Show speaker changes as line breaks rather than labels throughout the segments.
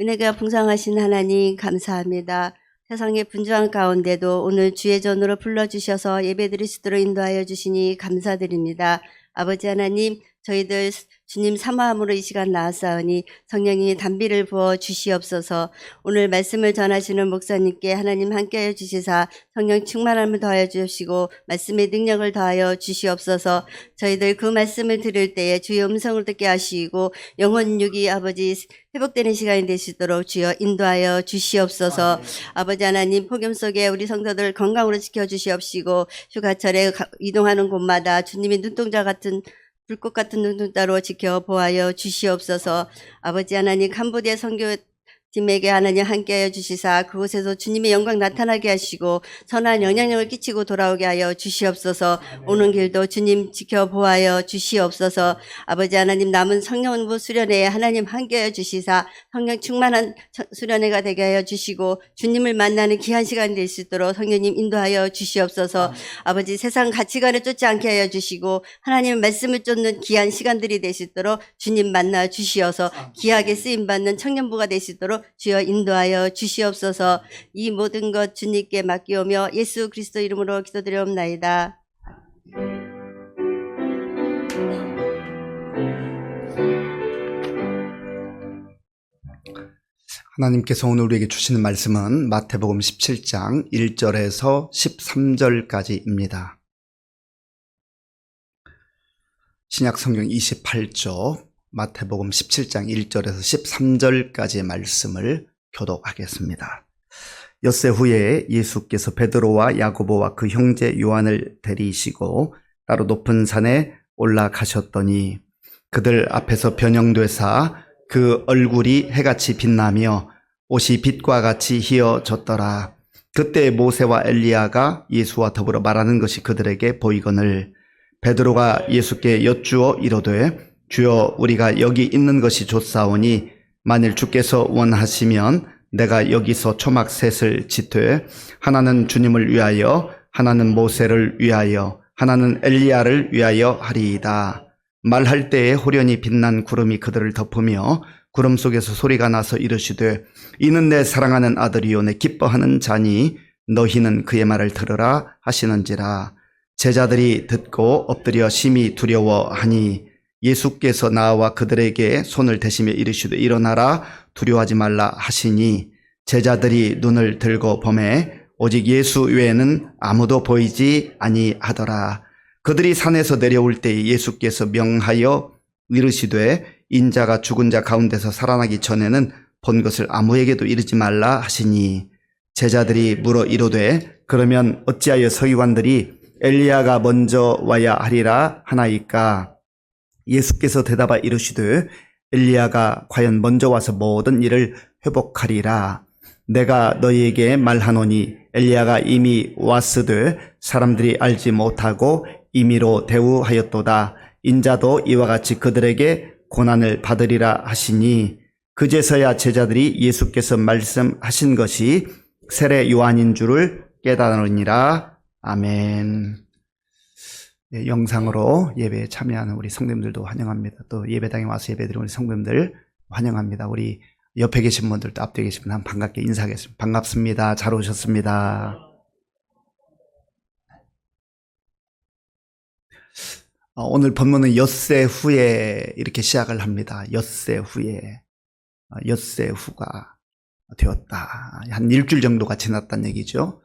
은혜가 풍성하신 하나님 감사합니다. 세상의 분주한 가운데도 오늘 주의 전으로 불러주셔서 예배드릴 수 있도록 인도하여 주시니 감사드립니다. 아버지 하나님, 저희들 주님 사모함으로 이 시간 나왔사오니 성령님이 단비를 부어 주시옵소서. 오늘 말씀을 전하시는 목사님께 하나님 함께하여 주시사 성령 충만함을 더하여 주시고 말씀의 능력을 더하여 주시옵소서. 저희들 그 말씀을 들을 때에 주의 음성을 듣게 하시고 영혼 육이 아버지 회복되는 시간이 되시도록 주여 인도하여 주시옵소서. 아버지 하나님, 폭염 속에 우리 성도들 건강으로 지켜주시옵시고 휴가철에 이동하는 곳마다 주님의 눈동자 같은 불꽃 같은 눈동자로 지켜보아여 주시옵소서. 아버지 하나님, 캄보디아 선교팀에게 하나님 함께하여 주시사 그곳에서 주님의 영광 나타나게 하시고 선한 영향력을 끼치고 돌아오게 하여 주시옵소서. 오는 길도 주님 지켜보아여 주시옵소서. 아버지 하나님, 남은 성령부 수련회에 하나님 함께하여 주시사 성령 충만한 수련회가 되게 하여 주시고 주님을 만나는 귀한 시간이 될 수 있도록 성령님 인도하여 주시옵소서. 아버지, 세상 가치관을 쫓지 않게 하여 주시고 하나님의 말씀을 쫓는 귀한 시간들이 될 수 있도록 주님 만나 주시어서 귀하게 쓰임받는 청년부가 될 수 있도록 주여 인도하여 주시옵소서. 이 모든 것 주님께 맡기오며 예수 그리스도 이름으로 기도드려옵나이다.
하나님께서 오늘 우리에게 주시는 말씀은 마태복음 17장 1절에서 13절까지입니다. 신약성경 28쪽 마태복음 17장 1절에서 13절까지의 말씀을 교독하겠습니다. 엿새 후에 예수께서 베드로와 야고보와 그 형제 요한을 데리시고 따로 높은 산에 올라가셨더니 그들 앞에서 변형되사 그 얼굴이 해같이 빛나며 옷이 빛과 같이 희어졌더라. 그때 모세와 엘리야가 예수와 더불어 말하는 것이 그들에게 보이거늘 베드로가 예수께 여쭈어 이르되 주여, 우리가 여기 있는 것이 좋사오니 만일 주께서 원하시면 내가 여기서 초막 셋을 짓되 하나는 주님을 위하여 하나는 모세를 위하여 하나는 엘리야를 위하여 하리이다. 말할 때에 호련히 빛난 구름이 그들을 덮으며 구름 속에서 소리가 나서 이르시되 이는 내 사랑하는 아들이요 내 기뻐하는 자니 너희는 그의 말을 들으라 하시는지라. 제자들이 듣고 엎드려 심히 두려워하니 예수께서 나와 그들에게 손을 대시며 이르시되 일어나라 두려워하지 말라 하시니 제자들이 눈을 들고 보매 오직 예수 외에는 아무도 보이지 아니하더라. 그들이 산에서 내려올 때에 예수께서 명하여 이르시되 인자가 죽은 자 가운데서 살아나기 전에는 본 것을 아무에게도 이르지 말라 하시니 제자들이 물어 이르되 그러면 어찌하여 서기관들이 엘리야가 먼저 와야 하리라 하나이까? 예수께서 대답하 이르시되 엘리야가 과연 먼저 와서 모든 일을 회복하리라. 내가 너희에게 말하노니 엘리야가 이미 왔으되 사람들이 알지 못하고 임의로 대우하였도다. 인자도 이와 같이 그들에게 고난을 받으리라 하시니 그제서야 제자들이 예수께서 말씀하신 것이 세례 요한인 줄을 깨달으니라. 아멘. 네, 영상으로 예배에 참여하는 우리 성도님들도 환영합니다. 또 예배당에 와서 예배드리는 우리 성도님들 환영합니다. 우리 옆에 계신 분들도 앞뒤에 계신 분들 반갑게 인사하겠습니다. 반갑습니다. 잘 오셨습니다. 오늘 본문은 엿새 후에 이렇게 시작을 합니다. 엿새 후에, 엿새 후가 되었다. 한 일주일 정도가 지났다는 얘기죠.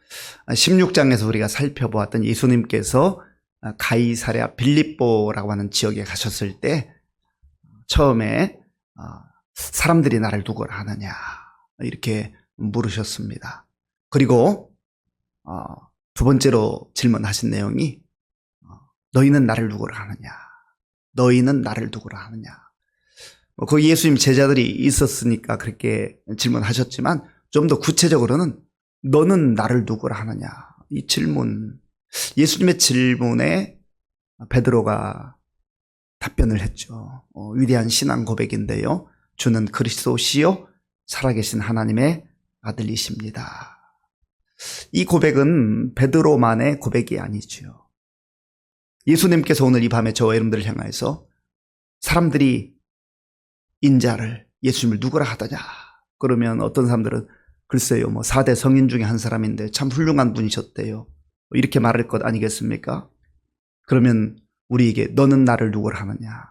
16장에서 우리가 살펴보았던 예수님께서 가이사랴 빌립보라고 하는 지역에 가셨을 때 처음에 사람들이 나를 누구라 하느냐 이렇게 물으셨습니다. 그리고 두 번째로 질문하신 내용이 너희는 나를 누구라 하느냐, 너희는 나를 누구라 하느냐. 거기 예수님 제자들이 있었으니까 그렇게 질문하셨지만 좀 더 구체적으로는 너는 나를 누구라 하느냐, 이 질문, 예수님의 질문에 베드로가 답변을 했죠. 위대한 신앙 고백인데요. 주는 그리스도시요 살아계신 하나님의 아들이십니다. 이 고백은 베드로만의 고백이 아니죠. 예수님께서 오늘 이 밤에 저와 여러분들을 향해서 사람들이 인자를, 예수님을 누구라 하더냐 그러면 어떤 사람들은 글쎄요, 뭐 4대 성인 중에 한 사람인데 참 훌륭한 분이셨대요. 이렇게 말할 것 아니겠습니까? 그러면 우리에게 너는 나를 누구를 하느냐?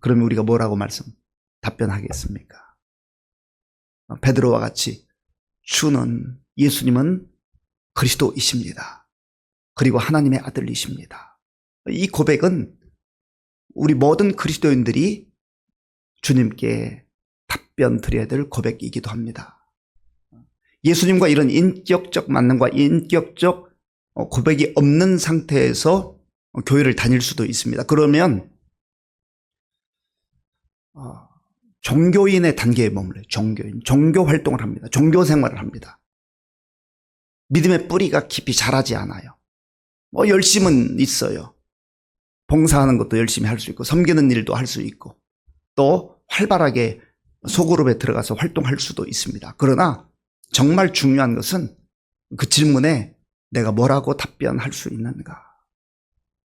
그러면 우리가 뭐라고 답변하겠습니까? 베드로와 같이 예수님은 그리스도이십니다. 그리고 하나님의 아들이십니다. 이 고백은 우리 모든 그리스도인들이 주님께 답변 드려야 될 고백이기도 합니다. 예수님과 이런 인격적 만남과 인격적 고백이 없는 상태에서 교회를 다닐 수도 있습니다. 그러면 종교인의 단계에 머물러요. 종교 활동을 합니다. 종교 생활을 합니다. 믿음의 뿌리가 깊이 자라지 않아요. 열심은 있어요. 봉사하는 것도 열심히 할 수 있고 섬기는 일도 할 수 있고 또 활발하게 소그룹에 들어가서 활동할 수도 있습니다. 그러나 정말 중요한 것은 그 질문에 내가 뭐라고 답변할 수 있는가.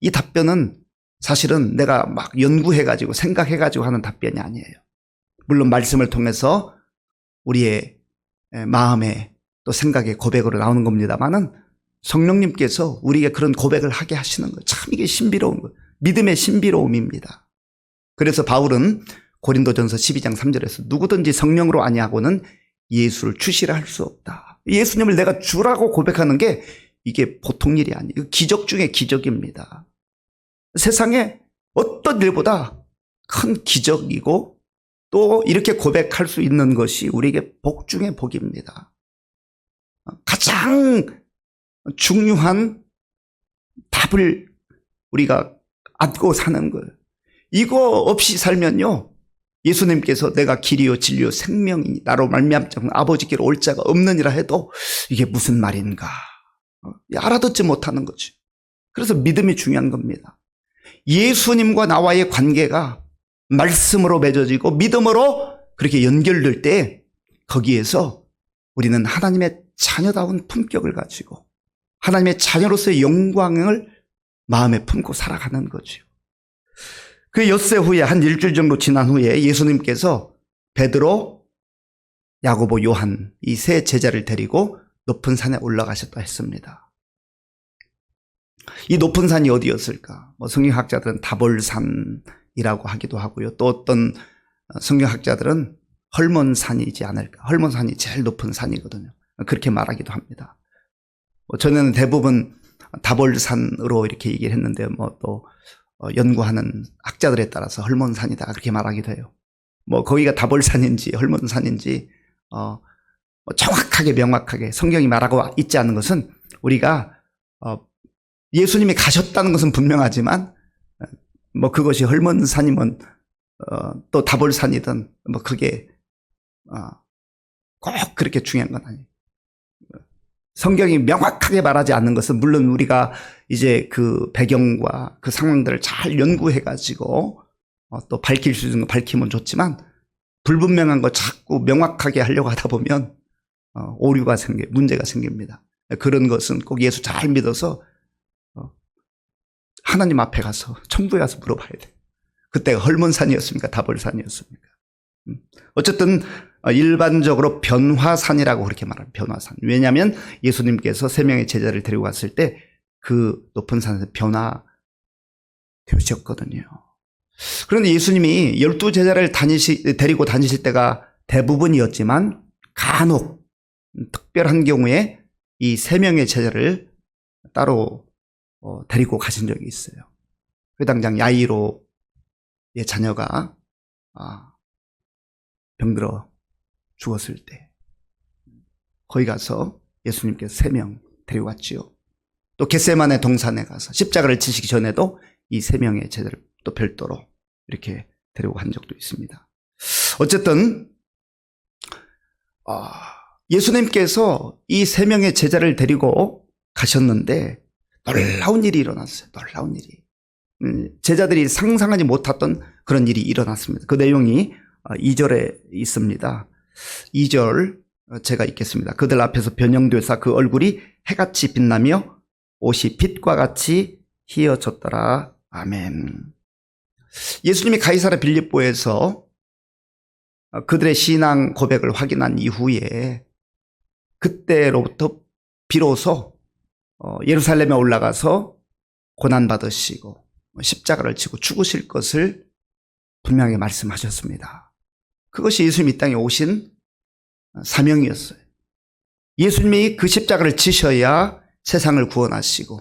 이 답변은 사실은 내가 막 연구해가지고 생각해가지고 하는 답변이 아니에요. 물론 말씀을 통해서 우리의 마음에 또 생각의 고백으로 나오는 겁니다만은 성령님께서 우리에게 그런 고백을 하게 하시는 거예요. 참 이게 신비로운 거예요. 믿음의 신비로움입니다. 그래서 바울은 고린도전서 12장 3절에서 누구든지 성령으로 아니하고는 예수를 주시라 할 수 없다. 예수님을 내가 주라고 고백하는 게 이게 보통 일이 아니에요. 기적 중에 기적입니다. 세상에 어떤 일보다 큰 기적이고 또 이렇게 고백할 수 있는 것이 우리에게 복 중에 복입니다. 가장 중요한 답을 우리가 안고 사는 거예요. 이거 없이 살면요, 예수님께서 내가 길이요 진리요 생명이니 나로 말미암자 아버지께로 올 자가 없느니라 해도 이게 무슨 말인가 알아듣지 못하는 거죠. 그래서 믿음이 중요한 겁니다. 예수님과 나와의 관계가 말씀으로 맺어지고 믿음으로 그렇게 연결될 때 거기에서 우리는 하나님의 자녀다운 품격을 가지고 하나님의 자녀로서의 영광을 마음에 품고 살아가는 거죠. 그 엿새 후에 한 일주일 정도 지난 후에 예수님께서 베드로, 야고보, 요한 이 세 제자를 데리고 높은 산에 올라가셨다 했습니다. 이 높은 산이 어디였을까? 성경학자들은 다볼산이라고 하기도 하고요. 또 어떤 성경학자들은 헐몬산이지 않을까. 헐몬산이 제일 높은 산이거든요. 그렇게 말하기도 합니다. 전에는 대부분 다볼산으로 이렇게 얘기를 했는데 또 연구하는 학자들에 따라서 헐몬산이다 그렇게 말하기도 해요. 거기가 다볼산인지 헐몬산인지 정확하게 명확하게 성경이 말하고 있지 않은 것은 우리가 예수님이 가셨다는 것은 분명하지만 그것이 헐몬산이면 또 다볼산이든 그게 꼭 그렇게 중요한 건 아니에요. 성경이 명확하게 말하지 않는 것은 물론 우리가 이제 그 배경과 그 상황들을 잘 연구해가지고 또 밝힐 수 있는 거 밝히면 좋지만 불분명한 거 자꾸 명확하게 하려고 하다 보면 오류가 문제가 생깁니다. 그런 것은 꼭 예수 잘 믿어서 하나님 앞에 가서 천국에 가서 물어봐야 돼요. 그때가 헐몬산이었습니까? 다볼산이었습니까? 어쨌든 일반적으로 변화산이라고 그렇게 말합니다. 변화산. 왜냐하면 예수님께서 세 명의 제자를 데리고 갔을 때 그 높은 산에서 변화되셨거든요. 그런데 예수님이 12제자를 데리고 다니실 때가 대부분이었지만 간혹 특별한 경우에 이 세 명의 제자를 따로 데리고 가신 적이 있어요. 회당장 야이로의 자녀가 병들어 죽었을 때 거기 가서 예수님께서 3명 데리고 갔지요. 또 겟세마네 동산에 가서 십자가를 지시기 전에도 이 3명의 제자를 또 별도로 이렇게 데리고 간 적도 있습니다. 어쨌든 예수님께서 이 3명의 제자를 데리고 가셨는데 놀라운 일이 일어났어요. 놀라운 일이. 제자들이 상상하지 못했던 그런 일이 일어났습니다. 그 내용이 2절에 있습니다. 2절 제가 읽겠습니다. 그들 앞에서 변형되사 그 얼굴이 해같이 빛나며 옷이 빛과 같이 희어졌더라. 아멘. 예수님이 가이사랴 빌립보에서 그들의 신앙 고백을 확인한 이후에 그때로부터 비로소 예루살렘에 올라가서 고난받으시고 십자가를 지고 죽으실 것을 분명히 말씀하셨습니다. 그것이 예수님 이 땅에 오신 사명이었어요. 예수님이 그 십자가를 지셔야 세상을 구원하시고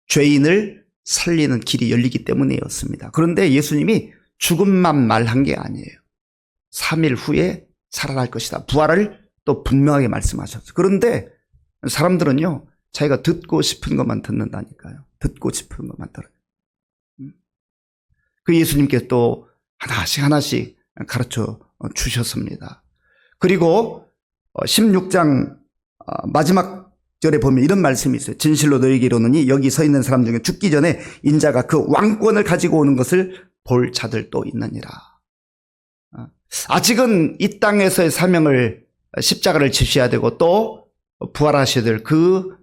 죄인을 살리는 길이 열리기 때문이었습니다. 그런데 예수님이 죽음만 말한 게 아니에요. 3일 후에 살아날 것이다. 부활을 또 분명하게 말씀하셨어요. 그런데 사람들은요, 자기가 듣고 싶은 것만 듣는다니까요. 듣고 싶은 것만 들어요. 그 예수님께 또 하나씩 가르쳐 주셨습니다. 그리고 16장 마지막 절에 보면 이런 말씀이 있어요. 진실로 너희에게 이르노니 여기 서 있는 사람 중에 죽기 전에 인자가 그 왕권을 가지고 오는 것을 볼 자들도 있느니라. 아직은 이 땅에서의 사명을 십자가를 지셔야 되고 또 부활하셔야 될 그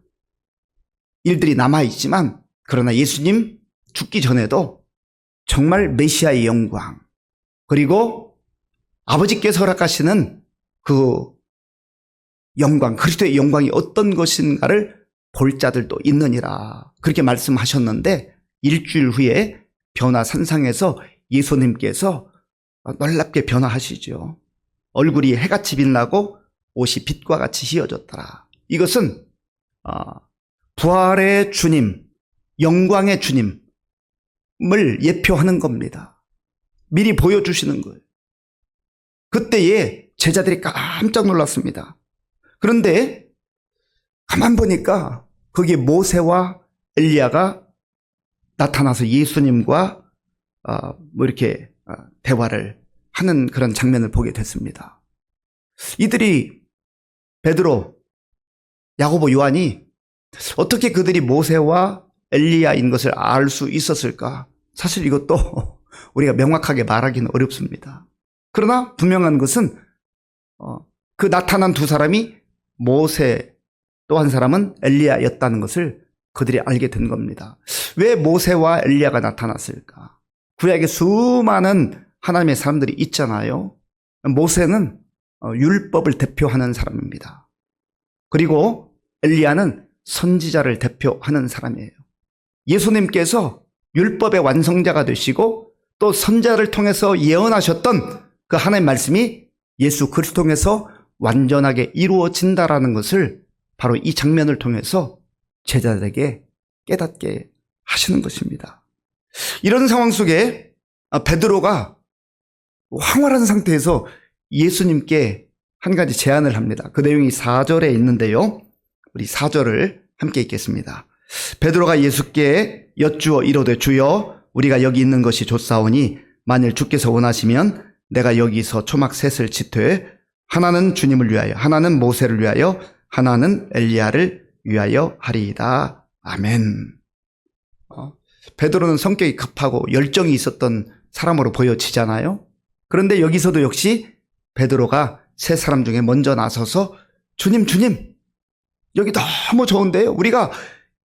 일들이 남아있지만, 그러나 예수님 죽기 전에도 정말 메시아의 영광, 그리고 아버지께서 허락하시는 그 영광, 그리스도의 영광이 어떤 것인가를 볼 자들도 있느니라. 그렇게 말씀하셨는데 일주일 후에 변화산상에서 예수님께서 놀랍게 변화하시죠. 얼굴이 해같이 빛나고 옷이 빛과 같이 휘어졌더라. 이것은 부활의 주님, 영광의 주님을 예표하는 겁니다. 미리 보여주시는 거예요. 그때에 제자들이 깜짝 놀랐습니다. 그런데 가만 보니까 거기에 모세와 엘리야가 나타나서 예수님과 이렇게 대화를 하는 그런 장면을 보게 됐습니다. 이들이 베드로, 야고보, 요한이 어떻게 그들이 모세와 엘리야인 것을 알 수 있었을까? 사실 이것도 우리가 명확하게 말하기는 어렵습니다. 그러나 분명한 것은 그 나타난 두 사람이 모세, 또 한 사람은 엘리야였다는 것을 그들이 알게 된 겁니다. 왜 모세와 엘리야가 나타났을까? 구약에 수많은 하나님의 사람들이 있잖아요. 모세는 율법을 대표하는 사람입니다. 그리고 엘리야는 선지자를 대표하는 사람이에요. 예수님께서 율법의 완성자가 되시고 또 선지자를 통해서 예언하셨던 그 하나님의 말씀이 예수 그리스도 통해서 완전하게 이루어진다라는 것을 바로 이 장면을 통해서 제자들에게 깨닫게 하시는 것입니다. 이런 상황 속에 베드로가 황홀한 상태에서 예수님께 한 가지 제안을 합니다. 그 내용이 4절에 있는데요. 우리 4절을 함께 읽겠습니다. 베드로가 예수께 여쭈어 이르되 주여 우리가 여기 있는 것이 좋사오니 만일 주께서 원하시면 내가 여기서 초막 셋을 짓되 하나는 주님을 위하여, 하나는 모세를 위하여, 하나는 엘리야를 위하여 하리이다. 아멘. 베드로는 성격이 급하고 열정이 있었던 사람으로 보여지잖아요. 그런데 여기서도 역시 베드로가 세 사람 중에 먼저 나서서 주님, 여기 너무 좋은데요. 우리가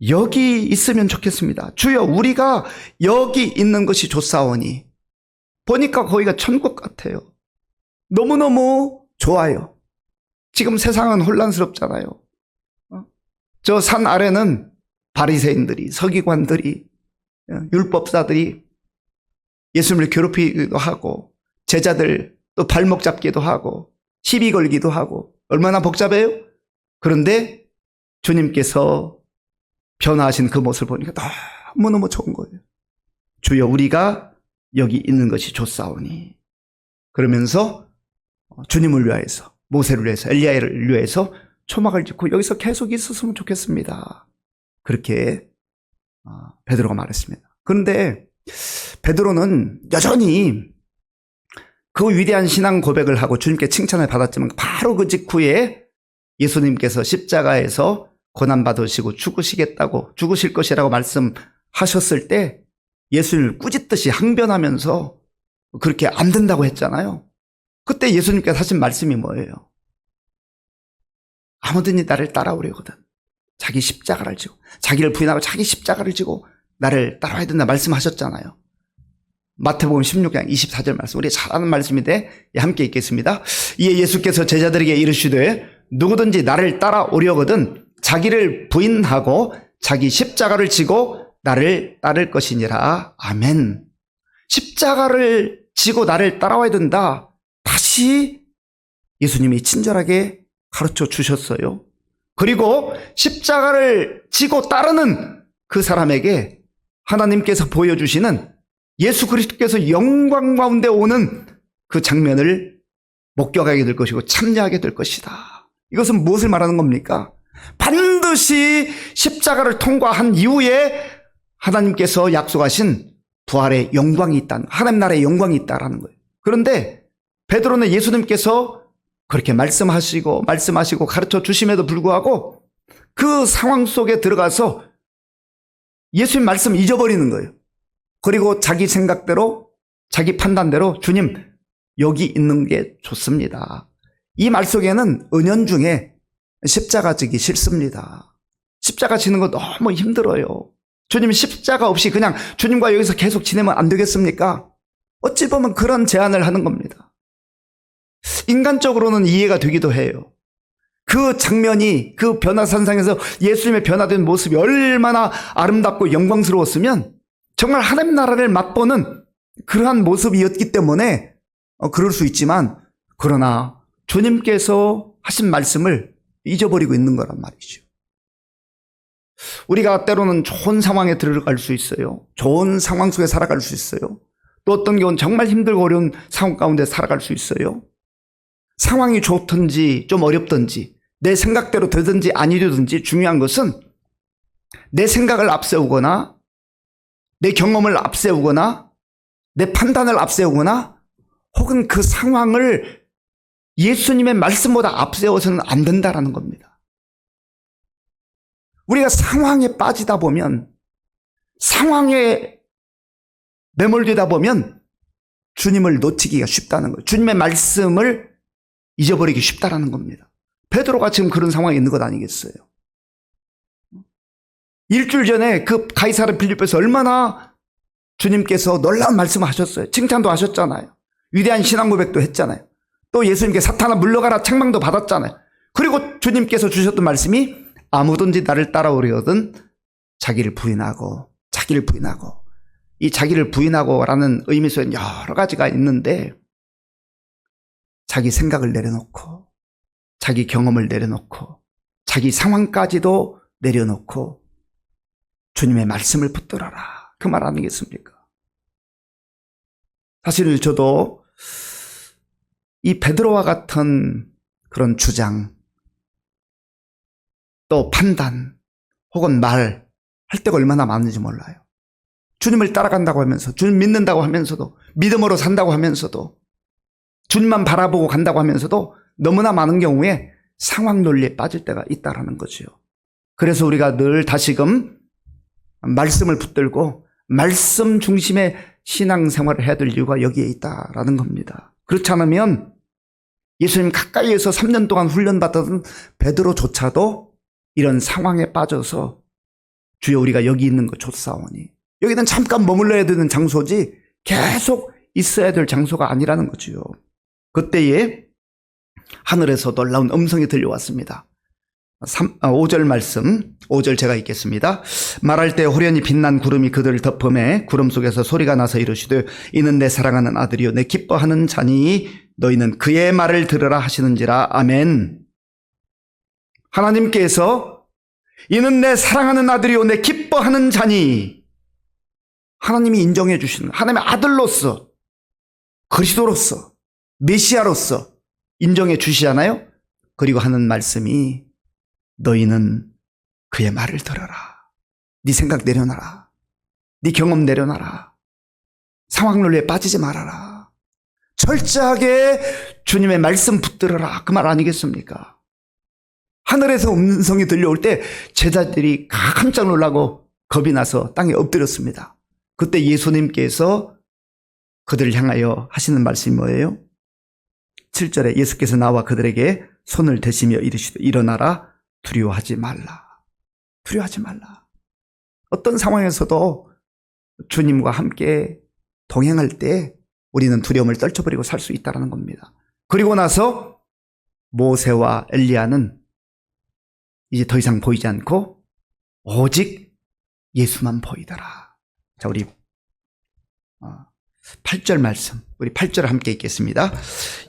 여기 있으면 좋겠습니다. 주여, 우리가 여기 있는 것이 좋사오니. 보니까 거기가 천국 같아요. 너무너무 좋아요. 지금 세상은 혼란스럽잖아요. 저 산 아래는 바리새인들이, 서기관들이, 율법사들이 예수님을 괴롭히기도 하고 제자들 또 발목 잡기도 하고 시비 걸기도 하고 얼마나 복잡해요? 그런데 주님께서 변화하신 그 모습을 보니까 너무너무 좋은 거예요. 주여 우리가 여기 있는 것이 좋사오니. 그러면서 주님을 위하여서, 모세를 위해서, 엘리야를 위해서 초막을 짓고 여기서 계속 있었으면 좋겠습니다. 그렇게 베드로가 말했습니다. 그런데 베드로는 여전히 그 위대한 신앙 고백을 하고 주님께 칭찬을 받았지만 바로 그 직후에 예수님께서 십자가에서 고난받으시고 죽으실 것이라고 말씀하셨을 때 예수님을 꾸짖듯이 항변하면서 그렇게 안 된다고 했잖아요. 그때 예수님께서 하신 말씀이 뭐예요? 아무든지 나를 따라오려거든 자기 십자가를 지고, 자기를 부인하고 자기 십자가를 지고 나를 따라와야 된다 말씀하셨잖아요. 마태복음 16장 24절 말씀, 우리 잘 아는 말씀인데 함께 읽겠습니다. 이에 예수께서 제자들에게 이르시되 누구든지 나를 따라오려거든 자기를 부인하고 자기 십자가를 지고 나를 따를 것이니라. 아멘. 십자가를 지고 나를 따라와야 된다. 다시 예수님이 친절하게 가르쳐 주셨어요. 그리고 십자가를 지고 따르는 그 사람에게 하나님께서 보여주시는 예수 그리스도께서 영광 가운데 오는 그 장면을 목격하게 될 것이고 참여하게 될 것이다. 이것은 무엇을 말하는 겁니까? 반드시 십자가를 통과한 이후에 하나님께서 약속하신 부활의 영광이 있다. 하나님 나라의 영광이 있다라는 거예요. 그런데 베드로는 예수님께서 그렇게 말씀하시고 가르쳐 주심에도 불구하고 그 상황 속에 들어가서 예수님 말씀 잊어버리는 거예요. 그리고 자기 생각대로 자기 판단대로 주님 여기 있는 게 좋습니다. 이 말 속에는 은연중에 십자가 지기 싫습니다. 십자가 지는 거 너무 힘들어요. 주님 십자가 없이 그냥 주님과 여기서 계속 지내면 안 되겠습니까? 어찌 보면 그런 제안을 하는 겁니다. 인간적으로는 이해가 되기도 해요. 그 장면이 그 변화산상에서 예수님의 변화된 모습이 얼마나 아름답고 영광스러웠으면 정말 하나님 나라를 맛보는 그러한 모습이었기 때문에 그럴 수 있지만, 그러나 주님께서 하신 말씀을 잊어버리고 있는 거란 말이죠. 우리가 때로는 좋은 상황에 들어갈 수 있어요. 좋은 상황 속에 살아갈 수 있어요. 또 어떤 경우는 정말 힘들고 어려운 상황 가운데 살아갈 수 있어요. 상황이 좋든지 좀 어렵든지 내 생각대로 되든지 아니 되든지 중요한 것은 내 생각을 앞세우거나 내 경험을 앞세우거나 내 판단을 앞세우거나 혹은 그 상황을 예수님의 말씀보다 앞세워서는 안 된다라는 겁니다. 우리가 상황에 빠지다 보면, 상황에 매몰되다 보면 주님을 놓치기가 쉽다는 거예요. 주님의 말씀을 잊어버리기 쉽다라는 겁니다. 베드로가 지금 그런 상황에 있는 것 아니겠어요? 일주일 전에 그 가이사랴 빌립보에서 얼마나 주님께서 놀라운 말씀을 하셨어요. 칭찬도 하셨잖아요. 위대한 신앙 고백도 했잖아요. 또 예수님께 사탄아 물러가라 책망도 받았잖아요. 그리고 주님께서 주셨던 말씀이 아무든지 나를 따라오려거든 자기를 부인하고 이 자기를 부인하고라는 의미 속에 여러 가지가 있는데, 자기 생각을 내려놓고 자기 경험을 내려놓고 자기 상황까지도 내려놓고 주님의 말씀을 붙들어라, 그 말 아니겠습니까? 사실 저도 이 베드로와 같은 그런 주장 또 판단 혹은 말 할 때가 얼마나 많은지 몰라요. 주님을 따라간다고 하면서, 주님 믿는다고 하면서도, 믿음으로 산다고 하면서도, 주님만 바라보고 간다고 하면서도 너무나 많은 경우에 상황 논리에 빠질 때가 있다라는 거죠. 그래서 우리가 늘 다시금 말씀을 붙들고 말씀 중심의 신앙생활을 해야 될 이유가 여기에 있다라는 겁니다. 그렇지 않으면 예수님 가까이에서 3년 동안 훈련받던 베드로조차도 이런 상황에 빠져서 주여 우리가 여기 있는 거 좋사오니, 여기는 잠깐 머물러야 되는 장소지 계속 있어야 될 장소가 아니라는 거지요. 그때에 하늘에서 놀라운 음성이 들려왔습니다. 5절 말씀, 5절 제가 읽겠습니다. 말할 때 호련히 빛난 구름이 그들을 덮음에 구름 속에서 소리가 나서 이르시되 이는 내 사랑하는 아들이요 내 기뻐하는 자니 너희는 그의 말을 들으라 하시는지라. 아멘. 하나님께서 이는 내 사랑하는 아들이요 내 기뻐하는 자니, 하나님이 인정해 주시는 하나님의 아들로서, 그리스도로서, 메시아로서 인정해 주시잖아요. 그리고 하는 말씀이 너희는 그의 말을 들어라. 네 생각 내려놔라. 네 경험 내려놔라. 상황 논리에 빠지지 말아라. 철저하게 주님의 말씀 붙들어라. 그 말 아니겠습니까? 하늘에서 음성이 들려올 때 제자들이 깜짝 놀라고 겁이 나서 땅에 엎드렸습니다. 그때 예수님께서 그들을 향하여 하시는 말씀이 뭐예요? 7절에 예수께서 나와 그들에게 손을 대시며 이르시되 일어나라, 두려워하지 말라. 두려워하지 말라. 어떤 상황에서도 주님과 함께 동행할 때 우리는 두려움을 떨쳐버리고 살 수 있다는 겁니다. 그리고 나서 모세와 엘리야는 이제 더 이상 보이지 않고 오직 예수만 보이더라. 자, 우리 8절 말씀, 우리 8절 함께 읽겠습니다.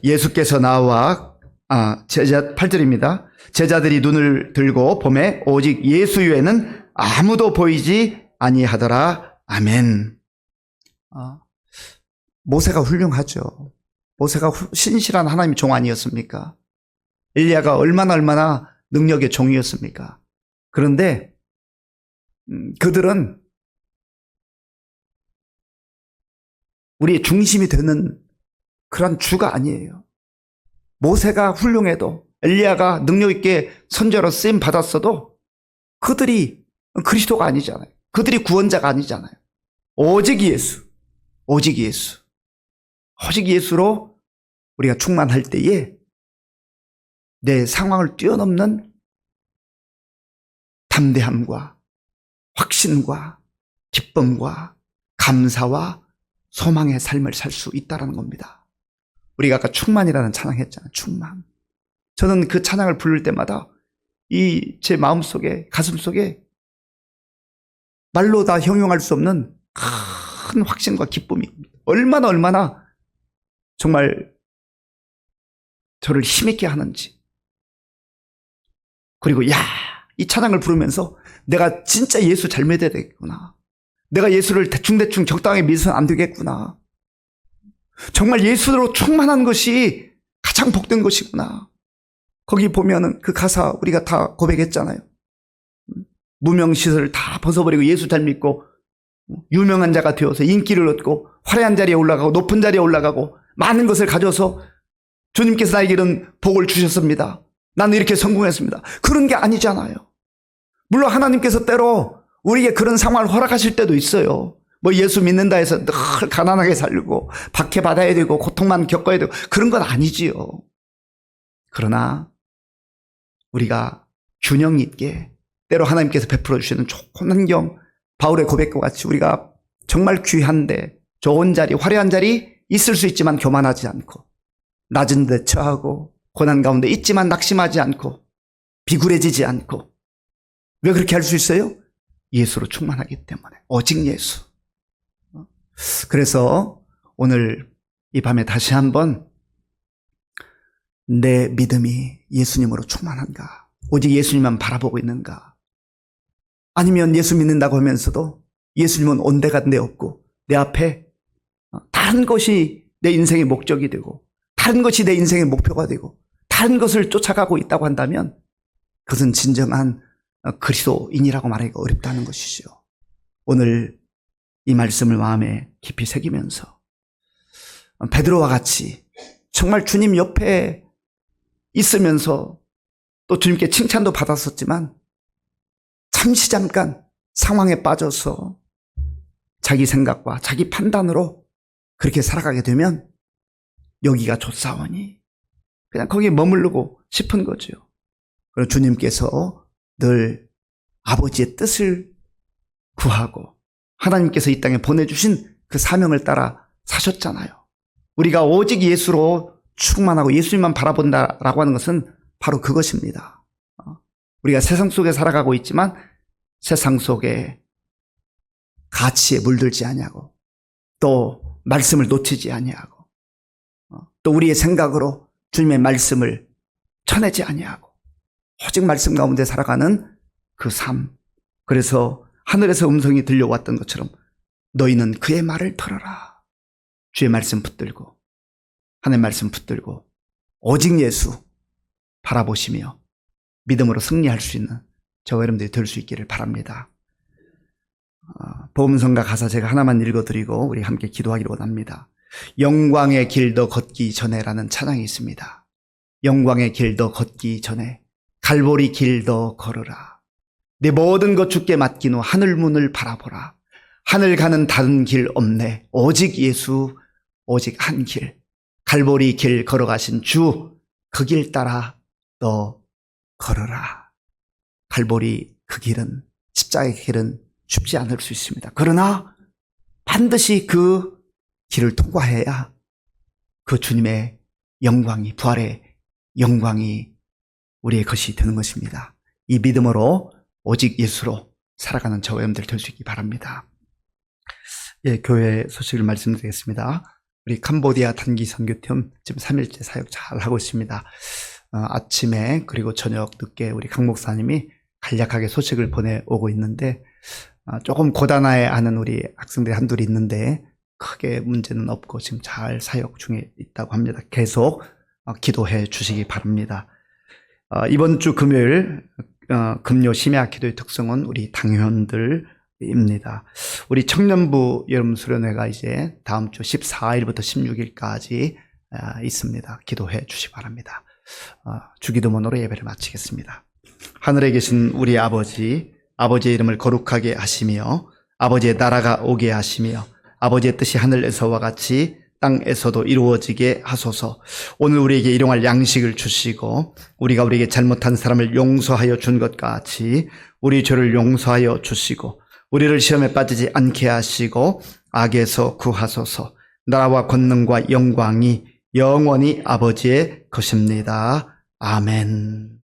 예수께서 나와 8절입니다. 제자들이 눈을 들고 보매 오직 예수 외에는 아무도 보이지 아니하더라. 아멘. 모세가 훌륭하죠. 모세가 신실한 하나님의 종 아니었습니까? 엘리야가 얼마나 능력의 종이었습니까? 그런데 그들은 우리의 중심이 되는 그런 주가 아니에요. 모세가 훌륭해도 엘리야가 능력 있게 선지자로 쓰임 받았어도 그들이 그리스도가 아니잖아요. 그들이 구원자가 아니잖아요. 오직 예수, 오직 예수, 오직 예수로 우리가 충만할 때에 내 상황을 뛰어넘는 담대함과 확신과 기쁨과 감사와 소망의 삶을 살 수 있다는 겁니다. 우리가 아까 충만이라는 찬양했잖아요. 충만. 저는 그 찬양을 부를 때마다 제 마음속에, 가슴속에 말로 다 형용할 수 없는 큰 확신과 기쁨이 얼마나 정말 저를 힘있게 하는지. 그리고 이 찬양을 부르면서 내가 진짜 예수 잘 믿어야 되겠구나. 내가 예수를 대충 적당하게 믿어서는 안 되겠구나. 정말 예수로 충만한 것이 가장 복된 것이구나. 거기 보면은 그 가사 우리가 다 고백했잖아요. 무명시설을 다 벗어버리고 예수 잘 믿고 유명한 자가 되어서 인기를 얻고 화려한 자리에 올라가고 높은 자리에 올라가고 많은 것을 가져서 주님께서 나에게 이런 복을 주셨습니다. 나는 이렇게 성공했습니다. 그런 게 아니잖아요. 물론 하나님께서 때로 우리에게 그런 상황을 허락하실 때도 있어요. 뭐 예수 믿는다 해서 늘 가난하게 살고 박해받아야 되고 고통만 겪어야 되고 그런 건 아니지요. 그러나 우리가 균형 있게 때로 하나님께서 베풀어 주시는 좋은 환경, 바울의 고백과 같이 우리가 정말 귀한데 좋은 자리, 화려한 자리 있을 수 있지만 교만하지 않고 낮은 데 처하고 고난 가운데 있지만 낙심하지 않고 비굴해지지 않고. 왜 그렇게 할 수 있어요? 예수로 충만하기 때문에. 오직 예수. 그래서 오늘 이 밤에 다시 한번 내 믿음이 예수님으로 충만한가? 오직 예수님만 바라보고 있는가? 아니면 예수 믿는다고 하면서도 예수님은 온데간데 없고 내 앞에 다른 것이 내 인생의 목적이 되고 다른 것이 내 인생의 목표가 되고 다른 것을 쫓아가고 있다고 한다면 그것은 진정한 그리스도인이라고 말하기가 어렵다는 것이죠. 오늘 이 말씀을 마음에 깊이 새기면서 베드로와 같이 정말 주님 옆에 있으면서 또 주님께 칭찬도 받았었지만 잠시 잠깐 상황에 빠져서 자기 생각과 자기 판단으로 그렇게 살아가게 되면 여기가 좋사오니 그냥 거기에 머무르고 싶은 거죠. 그리고 주님께서 늘 아버지의 뜻을 구하고 하나님께서 이 땅에 보내주신 그 사명을 따라 사셨잖아요. 우리가 오직 예수로 충만하고 예수님만 바라본다라고 하는 것은 바로 그것입니다. 우리가 세상 속에 살아가고 있지만 세상 속에 가치에 물들지 아니하고 또 말씀을 놓치지 아니하고 또 우리의 생각으로 주님의 말씀을 쳐내지 아니하고 오직 말씀 가운데 살아가는 그 삶. 그래서 하늘에서 음성이 들려왔던 것처럼 너희는 그의 말을 들어라. 주의 말씀 붙들고 하나님의 말씀 붙들고 오직 예수 바라보시며 믿음으로 승리할 수 있는 저와 여러분들이 될 수 있기를 바랍니다. 복음성가 가사 제가 하나만 읽어드리고 우리 함께 기도하기로 원합니다. 영광의 길 더 걷기 전에라는 찬양이 있습니다. 영광의 길 더 걷기 전에 갈보리 길 더 걸으라. 내 모든 것 주께 맡긴 후 하늘문을 바라보라. 하늘 가는 다른 길 없네. 오직 예수, 오직 한 길. 갈보리 길 걸어가신 주, 그 길 따라 너 걸어라. 갈보리 그 길은, 십자가의 길은 쉽지 않을 수 있습니다. 그러나 반드시 그 길을 통과해야 그 주님의 영광이, 부활의 영광이 우리의 것이 되는 것입니다. 이 믿음으로 오직 예수로 살아가는 저와 여러분들 될 수 있기 바랍니다. 예, 교회 소식을 말씀드리겠습니다. 우리 캄보디아 단기 선교팀 지금 3일째 사역 잘 하고 있습니다. 아침에 그리고 저녁 늦게 우리 강 목사님이 간략하게 소식을 보내오고 있는데 조금 고단해하는 우리 학생들이 한둘이 있는데 크게 문제는 없고 지금 잘 사역 중에 있다고 합니다. 계속 기도해 주시기 바랍니다. 이번 주 금요일 금요 심야 기도의 특성은 우리 당회원들입니다. 우리 청년부 여름 수련회가 이제 다음 주 14일부터 16일까지 있습니다. 기도해 주시기 바랍니다. 주기도문으로 예배를 마치겠습니다. 하늘에 계신 우리 아버지, 아버지의 이름을 거룩하게 하시며 아버지의 나라가 오게 하시며 아버지의 뜻이 하늘에서와 같이 땅에서도 이루어지게 하소서. 오늘 우리에게 일용할 양식을 주시고 우리가 우리에게 잘못한 사람을 용서하여 준 것 같이 우리 죄를 용서하여 주시고 우리를 시험에 빠지지 않게 하시고 악에서 구하소서. 나라와 권능과 영광이 영원히 아버지의 것입니다. 아멘.